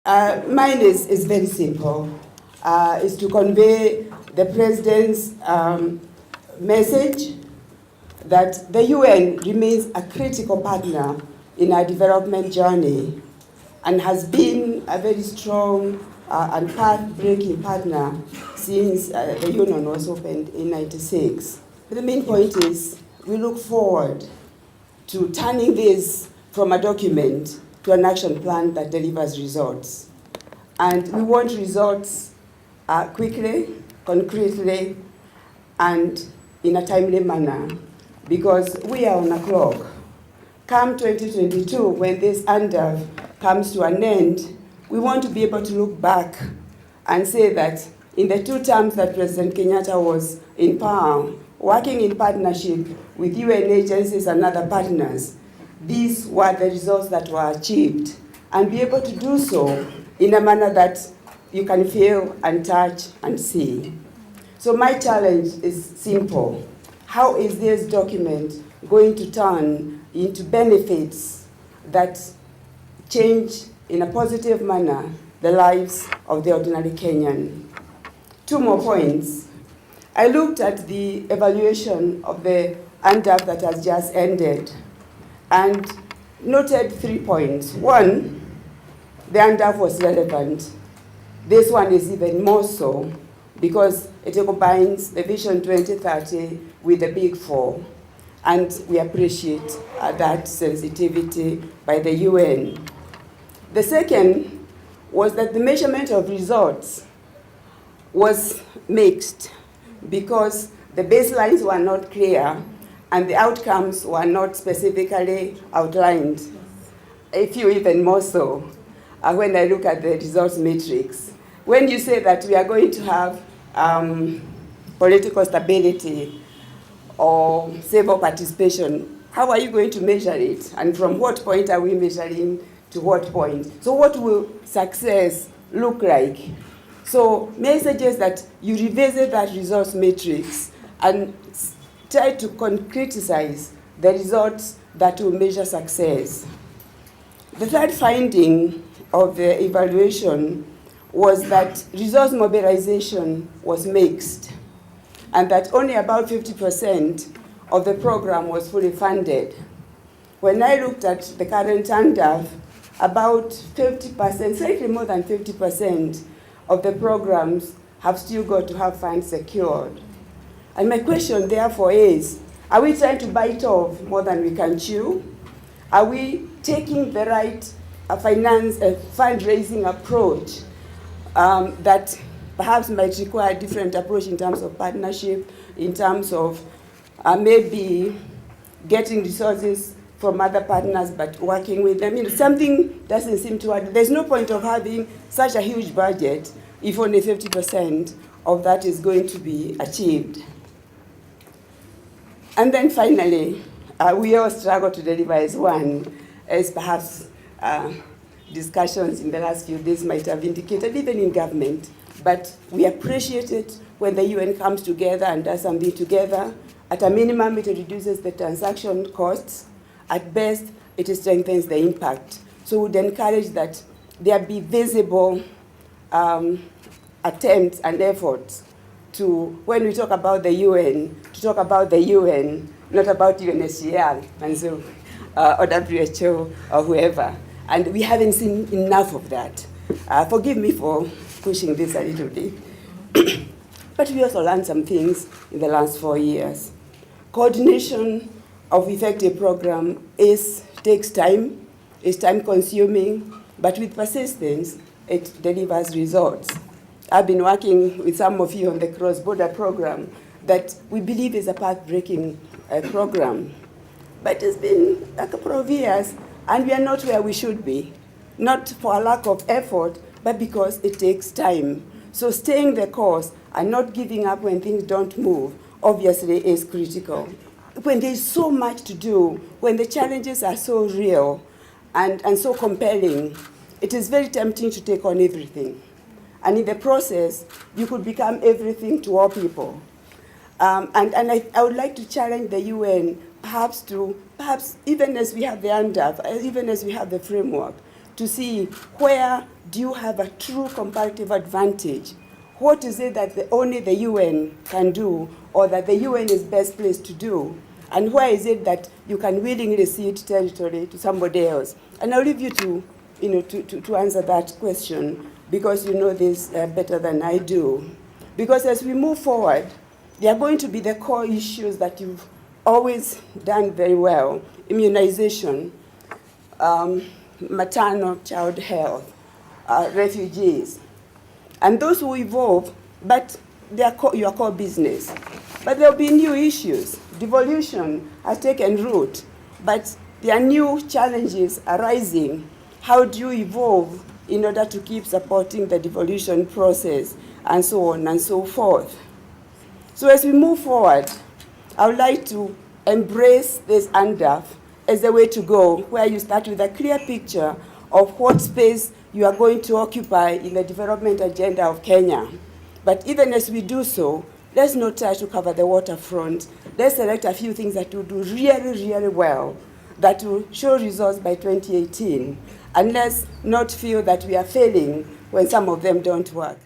Mine is very simple. Is to convey the President's message that the UN remains a critical partner in our development journey and has been a very strong and path-breaking partner since the Union was opened in '96. The main point is we look forward to turning this from a document to an action plan that delivers results. And we want results quickly, concretely, and in a timely manner, because we are on a clock. Come 2022, when this UNDAF comes to an end, we want to be able to look back and say that in the 2 terms that President Kenyatta was in power, working in partnership with UN agencies and other partners, these were the results that were achieved, and be able to do so in a manner that you can feel and touch and see. So my challenge is simple. How is this document going to turn into benefits that change in a positive manner the lives of the ordinary Kenyan? 2 more points. I looked at the evaluation of the UNDAF that has just ended and noted 3 points. 1, the UNDAF was relevant. This one is even more so because it combines the Vision 2030 with the Big 4, and we appreciate that sensitivity by the UN. The second was that the measurement of results was mixed because the baselines were not clear and the outcomes were not specifically outlined. A few even more so when I look at the results matrix. When you say that we are going to have political stability or civil participation, how are you going to measure it? And from what point are we measuring to what point? So what will success look like? So messages that you revisit that results matrix and try to concretize the results that will measure success. The third finding of the evaluation was that resource mobilization was mixed and that only about 50% of the program was fully funded. When I looked at the current UNDAF, about 50%, slightly more than 50% of the programs have still got to have funds secured. And my question therefore is, are we trying to bite off more than we can chew? Are we taking the right fundraising approach that perhaps might require a different approach in terms of partnership, in terms of maybe getting resources from other partners but working with them? Something doesn't seem to work. There's no point of having such a huge budget if only 50% of that is going to be achieved. And then finally, we all struggle to deliver as one, as perhaps discussions in the last few days might have indicated, even in government. But we appreciate it when the UN comes together and does something together. At a minimum, it reduces the transaction costs. At best, it strengthens the impact. So we would encourage that there be visible attempts and efforts to, when we talk about the UN, to talk about the UN, not about UNHCR and so, or WHO or whoever. And we haven't seen enough of that. Forgive me for pushing this a little bit. But we also learned some things in the last 4 years. Coordination of effective program takes time, it's time consuming, but with persistence, it delivers results. I've been working with some of you on the cross-border program that we believe is a path-breaking program. But it's been a couple of years, and we are not where we should be. Not for a lack of effort, but because it takes time. So staying the course and not giving up when things don't move, obviously is critical. When there's so much to do, when the challenges are so real and so compelling, it is very tempting to take on everything. And in the process, you could become everything to all people. And I would like to challenge the UN perhaps even as we have the UNDAF, even as we have the framework, to see where do you have a true comparative advantage. What is it that only the UN can do, or that the UN is best placed to do? And where is it that you can willingly cede territory to somebody else? And I'll leave you to answer that question, because you know this better than I do. Because as we move forward, there are going to be the core issues that you've always done very well: immunization, maternal child health, refugees. And those will evolve, but they are your core business. But there will be new issues. Devolution has taken root, but there are new challenges arising. How do you evolve in order to keep supporting the devolution process, and so on and so forth? So as we move forward, I would like to embrace this UNDAF as the way to go, where you start with a clear picture of what space you are going to occupy in the development agenda of Kenya. But even as we do so, let's not try to cover the waterfront. Let's select a few things that will do really, really well, that will show results by 2018. And let's not feel that we are failing when some of them don't work.